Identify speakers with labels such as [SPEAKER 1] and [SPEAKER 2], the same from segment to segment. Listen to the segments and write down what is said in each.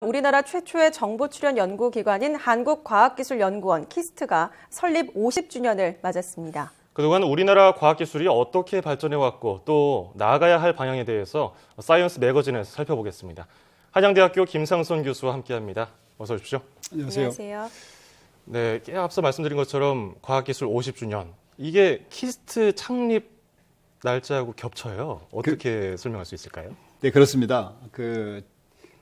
[SPEAKER 1] 우리나라 최초의 정부 출연 연구기관인 한국과학기술연구원 키스트가 설립 50주년을 맞았습니다.
[SPEAKER 2] 그동안 우리나라 과학기술이 어떻게 발전해왔고 또 나아가야 할 방향에 대해서 사이언스 매거진에서 살펴보겠습니다. 한양대학교 김상선 교수와 함께합니다. 어서 오십시오.
[SPEAKER 1] 안녕하세요.
[SPEAKER 2] 네, 앞서 말씀드린 것처럼 과학기술 50주년. 이게 키스트 창립 날짜하고 겹쳐요. 어떻게 설명할 수 있을까요?
[SPEAKER 3] 네, 그렇습니다.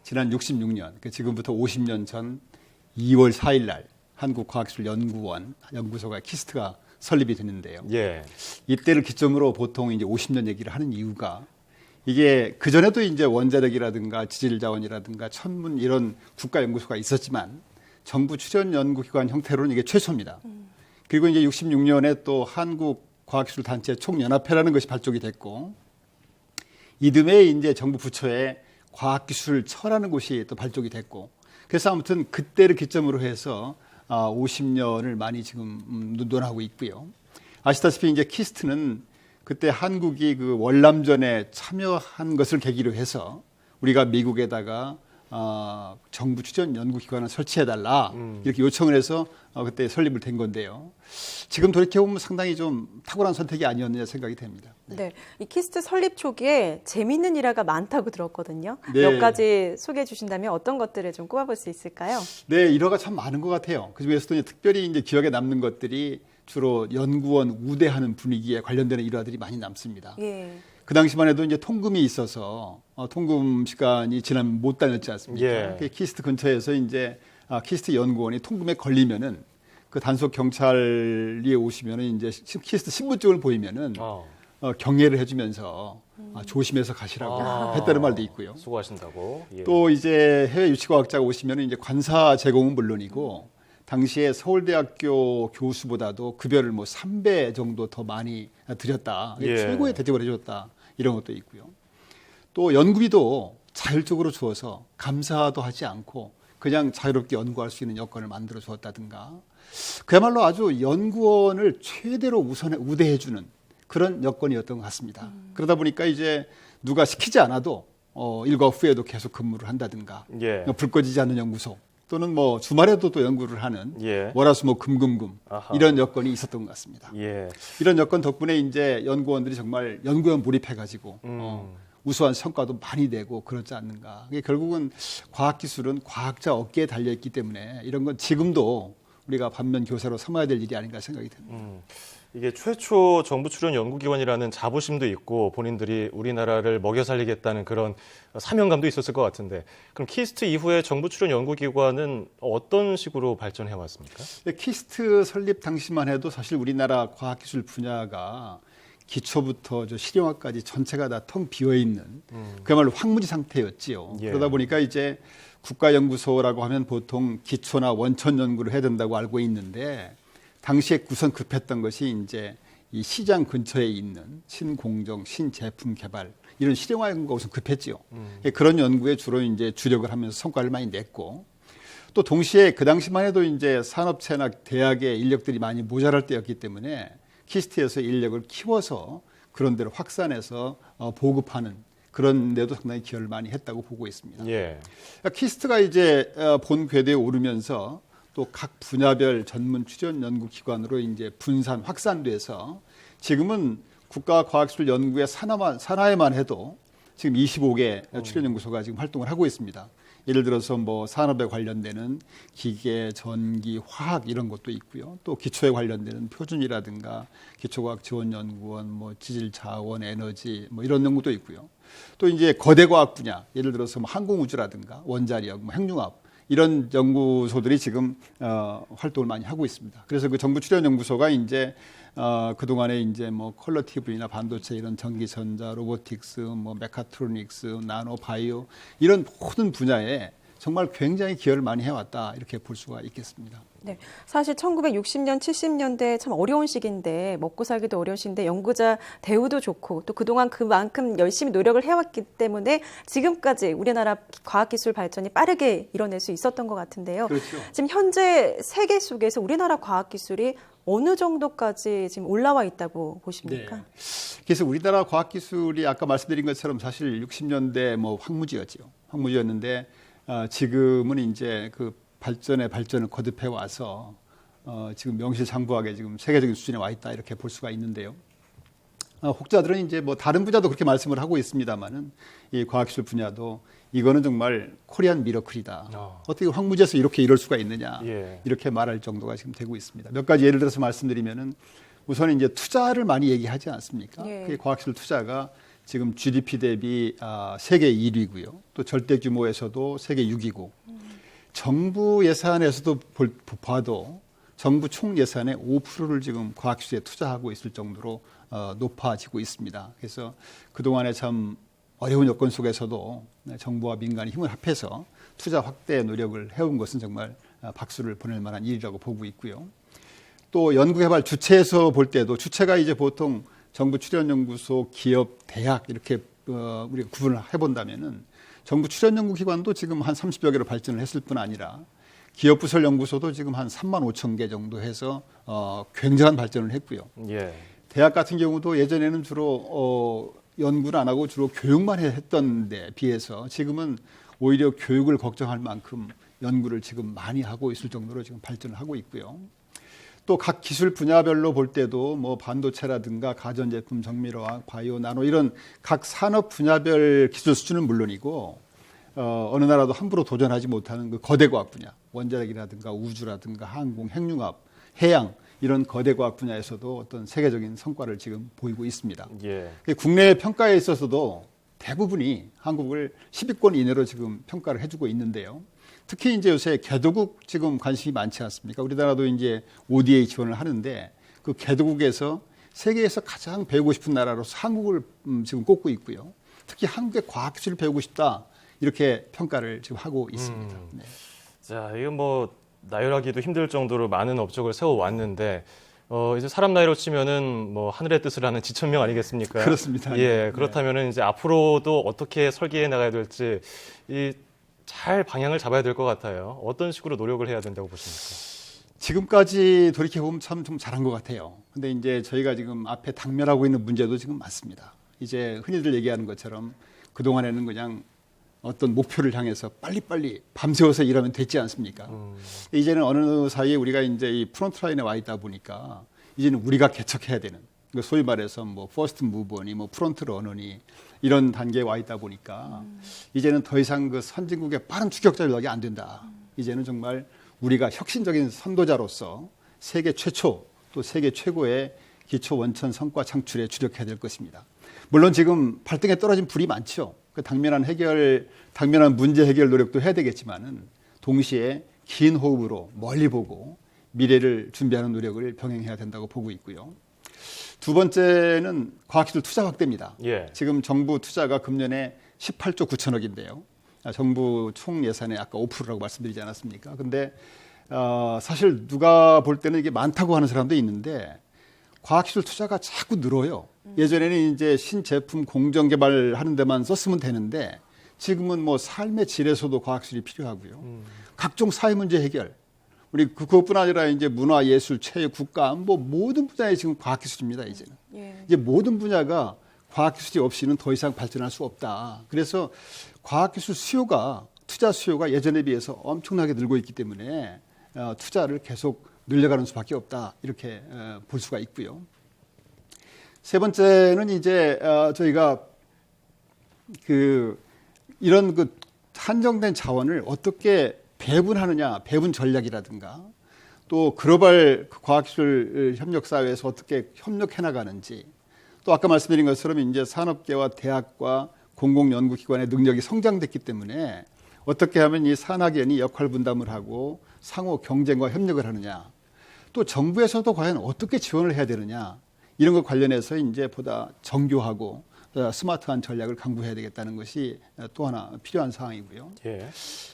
[SPEAKER 3] 지난 66년, 지금부터 50년 전 2월 4일 날 한국과학기술연구원 연구소가 키스트가 설립이 됐는데요.
[SPEAKER 2] 예.
[SPEAKER 3] 이때를 기점으로 보통 이제 50년 얘기를 하는 이유가 이게 그전에도 이제 원자력이라든가 지질자원이라든가 천문 이런 국가연구소가 있었지만 정부 출연 연구기관 형태로는 이게 최초입니다. 그리고 이제 66년에 또 한국과학기술단체 총연합회라는 것이 발족이 됐고 이듬해 이제 정부 부처에 과학기술처라는 곳이 또 발족이 됐고 그래서 아무튼 그때를 기점으로 해서 50년을 많이 지금 논하고 있고요. 아시다시피 이제 키스트는 그때 한국이 그 월남전에 참여한 것을 계기로 해서 우리가 미국에다가 정부 출연 연구기관을 설치해달라 이렇게 요청을 해서 그때 설립을 된 건데요. 지금 돌이켜보면 상당히 좀 탁월한 선택이 아니었느냐 생각이 됩니다.
[SPEAKER 1] 네, 이 키스트 설립 초기에 재미있는 일화가 많다고 들었거든요.
[SPEAKER 3] 네.
[SPEAKER 1] 몇 가지 소개해 주신다면 어떤 것들을 좀 꼽아볼 수 있을까요?
[SPEAKER 3] 네, 일화가 참 많은 것 같아요. 그중에서도 이제 특별히 이제 기억에 남는 것들이 주로 연구원 우대하는 분위기에 관련되는 일화들이 많이 남습니다.
[SPEAKER 1] 예.
[SPEAKER 3] 그 당시만 해도 이제 통금이 있어서 통금 시간이 지나면 못 다녔지 않습니까?
[SPEAKER 2] 예.
[SPEAKER 3] 키스트 근처에서 이제 키스트 연구원이 통금에 걸리면은 그 단속 경찰이 오시면은 이제 키스트 신분증을 보이면은 경례를 해주면서 조심해서 가시라고 했다는 말도 있고요.
[SPEAKER 2] 수고하신다고. 예.
[SPEAKER 3] 또 이제 해외 유치과학자가 오시면은 이제 관사 제공은 물론이고 당시에 서울대학교 교수보다도 급여를 뭐 3배 정도 더 많이 드렸다.
[SPEAKER 2] 예.
[SPEAKER 3] 최고의 대접을 해줬다. 이런 것도 있고요. 또 연구비도 자율적으로 주어서 감사도 하지 않고 그냥 자유롭게 연구할 수 있는 여건을 만들어 주었다든가 그야말로 아주 연구원을 최대로 우대해주는 그런 여건이었던 것 같습니다. 그러다 보니까 이제 누가 시키지 않아도 일과 후에도 계속 근무를 한다든가
[SPEAKER 2] 예.
[SPEAKER 3] 불 꺼지지 않는 연구소 또는 뭐 주말에도 또 연구를 하는
[SPEAKER 2] 예.
[SPEAKER 3] 월화수목 금금금
[SPEAKER 2] 아하.
[SPEAKER 3] 이런 여건이 있었던 것 같습니다.
[SPEAKER 2] 예.
[SPEAKER 3] 이런 여건 덕분에 이제 연구원들이 정말 연구에 몰입해가지고 우수한 성과도 많이 내고 그렇지 않는가. 이게 결국은 과학기술은 과학자 어깨에 달려있기 때문에 이런 건 지금도 우리가 반면 교사로 삼아야 될 일이 아닌가 생각이 듭니다.
[SPEAKER 2] 이게 최초 정부 출연 연구기관이라는 자부심도 있고 본인들이 우리나라를 먹여 살리겠다는 그런 사명감도 있었을 것 같은데 그럼 키스트 이후에 정부 출연 연구기관은 어떤 식으로 발전해 왔습니까?
[SPEAKER 3] 키스트 설립 당시만 해도 사실 우리나라 과학기술 분야가 기초부터 실용화까지 전체가 다 텅 비어 있는 그야말로 황무지 상태였지요.
[SPEAKER 2] 예.
[SPEAKER 3] 그러다 보니까 이제 국가연구소라고 하면 보통 기초나 원천 연구를 해야 된다고 알고 있는데 당시에 우선 급했던 것이 이제 이 시장 근처에 있는 신공정, 신제품 개발 이런 실용화 연구가 우선 급했지요. 그런 연구에 주로 이제 주력을 하면서 성과를 많이 냈고 또 동시에 그 당시만 해도 이제 산업체나 대학의 인력들이 많이 모자랄 때였기 때문에 키스트에서 인력을 키워서 그런 데를 확산해서 보급하는 그런 데도 상당히 기여를 많이 했다고 보고 있습니다.
[SPEAKER 2] 예.
[SPEAKER 3] 키스트가 이제 본 궤도에 오르면서 또 각 분야별 전문 출연 연구 기관으로 이제 분산 확산돼서 지금은 국가과학기술 연구의 산하에만 해도 지금 25개 출연 연구소가 지금 활동을 하고 있습니다. 예를 들어서 뭐 산업에 관련되는 기계, 전기, 화학 이런 것도 있고요. 또 기초에 관련되는 표준이라든가 기초과학지원연구원, 뭐 지질자원, 에너지 뭐 이런 연구도 있고요. 또 이제 거대과학 분야, 예를 들어서 뭐 항공우주라든가 원자력, 뭐 핵융합 이런 연구소들이 지금 활동을 많이 하고 있습니다. 그래서 그 정부 출연 연구소가 이제 그동안에 이제 뭐 컬러 TV나 반도체 이런 전기전자, 로보틱스, 뭐 메카트로닉스, 나노 바이오 이런 모든 분야에 정말 굉장히 기여를 많이 해왔다 이렇게 볼 수가 있겠습니다.
[SPEAKER 1] 네, 사실 1960년, 70년대 참 어려운 시기인데 먹고 살기도 어려운 시기인데 연구자 대우도 좋고 또 그동안 그만큼 열심히 노력을 해왔기 때문에 지금까지 우리나라 과학기술 발전이 빠르게 이뤄낼 수 있었던 것 같은데요.
[SPEAKER 3] 그렇죠.
[SPEAKER 1] 지금 현재 세계 속에서 우리나라 과학기술이 어느 정도까지 지금 올라와 있다고 보십니까?
[SPEAKER 3] 네. 그래서 우리나라 과학기술이 아까 말씀드린 것처럼 사실 60년대 뭐 황무지였죠. 황무지였는데 지금은 이제 그 발전을 거듭해 와서 지금 명실상부하게 지금 세계적인 수준에 와 있다 이렇게 볼 수가 있는데요. 혹자들은 이제 뭐 다른 분야도 그렇게 말씀을 하고 있습니다만은 이 과학기술 분야도 이거는 정말 코리안 미러클이다. 어떻게 황무지에서 이렇게 이럴 수가 있느냐.
[SPEAKER 2] 예.
[SPEAKER 3] 이렇게 말할 정도가 지금 되고 있습니다. 몇 가지 예를 들어서 말씀드리면은 우선 이제 투자를 많이 얘기하지 않습니까?
[SPEAKER 1] 예.
[SPEAKER 3] 그 과학기술 투자가 지금 GDP 대비 세계 1위고요. 또 절대 규모에서도 세계 6위고 정부 예산에서도 봐도 정부 총 예산의 5%를 지금 과학기술에 투자하고 있을 정도로 높아지고 있습니다. 그래서 그동안에 참 어려운 여건 속에서도 정부와 민간이 힘을 합해서 투자 확대 노력을 해온 것은 정말 박수를 보낼 만한 일이라고 보고 있고요. 또 연구개발 주체에서 볼 때도 주체가 이제 보통 정부 출연연구소, 기업, 대학 이렇게 우리가 구분을 해본다면은 정부 출연연구기관도 지금 한 30여 개로 발전을 했을 뿐 아니라 기업부설 연구소도 지금 한 3만 5천 개 정도 해서 굉장한 발전을 했고요.
[SPEAKER 2] 예.
[SPEAKER 3] 대학 같은 경우도 예전에는 주로 연구를 안 하고 주로 교육만 했던 데 비해서 지금은 오히려 교육을 걱정할 만큼 연구를 지금 많이 하고 있을 정도로 지금 발전을 하고 있고요. 또 각 기술 분야별로 볼 때도 뭐 반도체라든가 가전제품, 정밀화학, 바이오, 나노 이런 각 산업 분야별 기술 수준은 물론이고 어느 나라도 함부로 도전하지 못하는 그 거대 과학 분야, 원자력이라든가 우주라든가 항공, 핵융합, 해양 이런 거대 과학 분야에서도 어떤 세계적인 성과를 지금 보이고 있습니다.
[SPEAKER 2] 예.
[SPEAKER 3] 국내 평가에 있어서도 대부분이 한국을 10위권 이내로 지금 평가를 해주고 있는데요. 특히 이제 요새 개도국 지금 관심이 많지 않습니까? 우리나라도 이제 ODA 지원을 하는데 그 개도국에서 세계에서 가장 배우고 싶은 나라로서 한국을 지금 꼽고 있고요. 특히 한국의 과학기술을 배우고 싶다 이렇게 평가를 지금 하고 있습니다. 네.
[SPEAKER 2] 자, 이건 뭐 나열하기도 힘들 정도로 많은 업적을 세워왔는데 이제 사람 나이로 치면은 뭐 하늘의 뜻을 아는 지천명 아니겠습니까?
[SPEAKER 3] 그렇습니다.
[SPEAKER 2] 예, 그렇다면은 이제 앞으로도 어떻게 설계해 나가야 될지 잘 방향을 잡아야 될 것 같아요. 어떤 식으로 노력을 해야 된다고 보십니까?
[SPEAKER 3] 지금까지 돌이켜보면 참 좀 잘한 것 같아요. 근데 이제 저희가 지금 앞에 당면하고 있는 문제도 지금 많습니다. 이제 흔히들 얘기하는 것처럼 그동안에는 그냥 어떤 목표를 향해서 빨리빨리 밤새워서 일하면 됐지 않습니까? 이제는 어느 사이에 우리가 이제 이 프론트라인에 와 있다 보니까 이제는 우리가 개척해야 되는, 소위 말해서 뭐 퍼스트 무버니, 뭐 프론트 러너니 이런 단계에 와 있다 보니까 이제는 더 이상 그 선진국의 빠른 추격 전략이 안 된다. 이제는 정말 우리가 혁신적인 선도자로서 세계 최초 또 세계 최고의 기초 원천 성과 창출에 주력해야 될 것입니다. 물론 지금 발등에 떨어진 불이 많죠. 그 당면한 문제 해결 노력도 해야 되겠지만은 동시에 긴 호흡으로 멀리 보고 미래를 준비하는 노력을 병행해야 된다고 보고 있고요. 두 번째는 과학기술 투자 확대입니다.
[SPEAKER 2] 예.
[SPEAKER 3] 지금 정부 투자가 금년에 18조 9천억인데요. 정부 총 예산의 아까 5%라고 말씀드리지 않았습니까? 근데 사실 누가 볼 때는 이게 많다고 하는 사람도 있는데 과학기술 투자가 자꾸 늘어요. 예전에는 이제 신제품 공정 개발하는 데만 썼으면 되는데 지금은 뭐 삶의 질에서도 과학기술이 필요하고요. 각종 사회 문제 해결, 우리 그것뿐 아니라 이제 문화, 예술, 체육, 국가, 뭐 모든 분야에 지금 과학기술입니다. 이제는 이제 모든 분야가 과학기술이 없이는 더 이상 발전할 수 없다. 그래서 과학기술 수요가 투자 수요가 예전에 비해서 엄청나게 늘고 있기 때문에 투자를 계속 늘려가는 수밖에 없다. 이렇게 볼 수가 있고요. 세 번째는 이제 저희가 이런 한정된 자원을 어떻게 배분하느냐, 배분 전략이라든가 또 글로벌 과학기술 협력사회에서 어떻게 협력해 나가는지 또 아까 말씀드린 것처럼 이제 산업계와 대학과 공공연구기관의 능력이 성장됐기 때문에 어떻게 하면 이 산학연이 역할 분담을 하고 상호 경쟁과 협력을 하느냐 또 정부에서도 과연 어떻게 지원을 해야 되느냐 이런 것 관련해서 이제 보다 정교하고 스마트한 전략을 강구해야 되겠다는 것이 또 하나 필요한 사항이고요.
[SPEAKER 2] 예.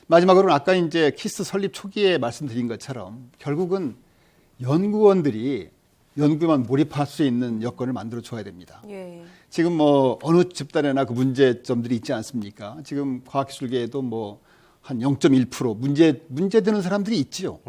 [SPEAKER 3] 마지막으로는 아까 이제 키스 설립 초기에 말씀드린 것처럼 결국은 연구원들이 연구에만 몰입할 수 있는 여건을 만들어 줘야 됩니다.
[SPEAKER 1] 예.
[SPEAKER 3] 지금 뭐 어느 집단에나 그 문제점들이 있지 않습니까? 지금 과학기술계에도 뭐 한 0.1% 문제 되는 사람들이 있지요.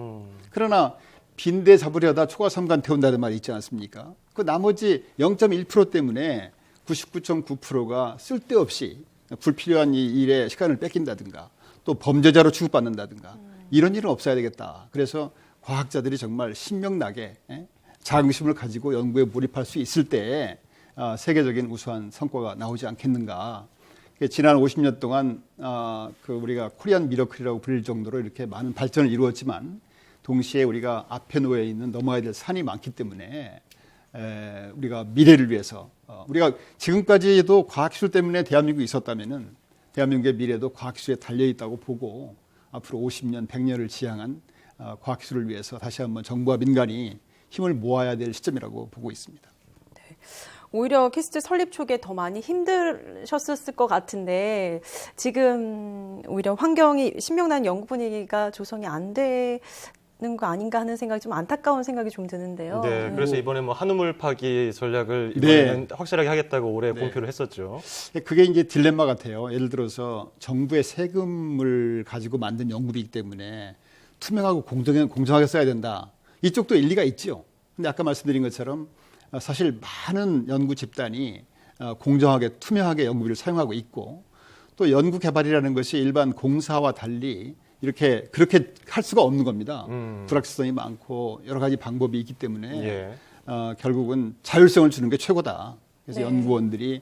[SPEAKER 3] 그러나 빈대 잡으려다 초과삼간 태운다는 말이 있지 않습니까? 그 나머지 0.1% 때문에 99.9%가 쓸데없이 불필요한 이 일에 시간을 뺏긴다든가 또 범죄자로 취급받는다든가 이런 일은 없어야 되겠다. 그래서 과학자들이 정말 신명나게 자긍심을 가지고 연구에 몰입할 수 있을 때 세계적인 우수한 성과가 나오지 않겠는가. 지난 50년 동안 우리가 코리안 미러클이라고 불릴 정도로 이렇게 많은 발전을 이루었지만 동시에 우리가 앞에 놓여 있는 넘어야 될 산이 많기 때문에 우리가 미래를 위해서 우리가 지금까지도 과학기술 때문에 대한민국이 있었다면은 대한민국의 미래도 과학기술에 달려 있다고 보고 앞으로 50년, 100년을 지향한 과학기술을 위해서 다시 한번 정부와 민간이 힘을 모아야 될 시점이라고 보고 있습니다.
[SPEAKER 1] 오히려 키스트 설립 초기에 더 많이 힘드셨을 것 같은데 지금 오히려 환경이 신명나는 연구 분위기가 조성이 안 되는 거 아닌가 하는 생각이 좀 안타까운 생각이 좀 드는데요.
[SPEAKER 2] 네, 그래서 이번에 뭐 한우물 파기 전략을 이번에는
[SPEAKER 3] 네.
[SPEAKER 2] 확실하게 하겠다고 올해 공표를 했었죠.
[SPEAKER 3] 그게 이제 딜레마 같아요. 예를 들어서 정부의 세금을 가지고 만든 연구비이기 때문에 투명하고 공정하게 써야 된다. 이쪽도 일리가 있죠. 근데 아까 말씀드린 것처럼 사실 많은 연구 집단이 공정하게 투명하게 연구비를 사용하고 있고 또 연구 개발이라는 것이 일반 공사와 달리 그렇게 할 수가 없는 겁니다. 불확실성이 많고 여러 가지 방법이 있기 때문에 결국은 자율성을 주는 게 최고다. 그래서
[SPEAKER 1] 네.
[SPEAKER 3] 연구원들이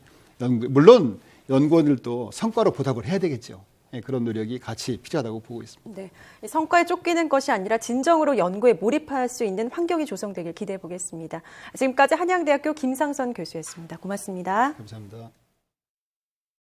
[SPEAKER 3] 물론 연구원들도 성과로 보답을 해야 되겠죠. 그런 노력이 같이 필요하다고 보고 있습니다.
[SPEAKER 1] 네, 성과에 쫓기는 것이 아니라 진정으로 연구에 몰입할 수 있는 환경이 조성되길 기대해 보겠습니다. 지금까지 한양대학교 김상선 교수였습니다. 고맙습니다.
[SPEAKER 3] 감사합니다.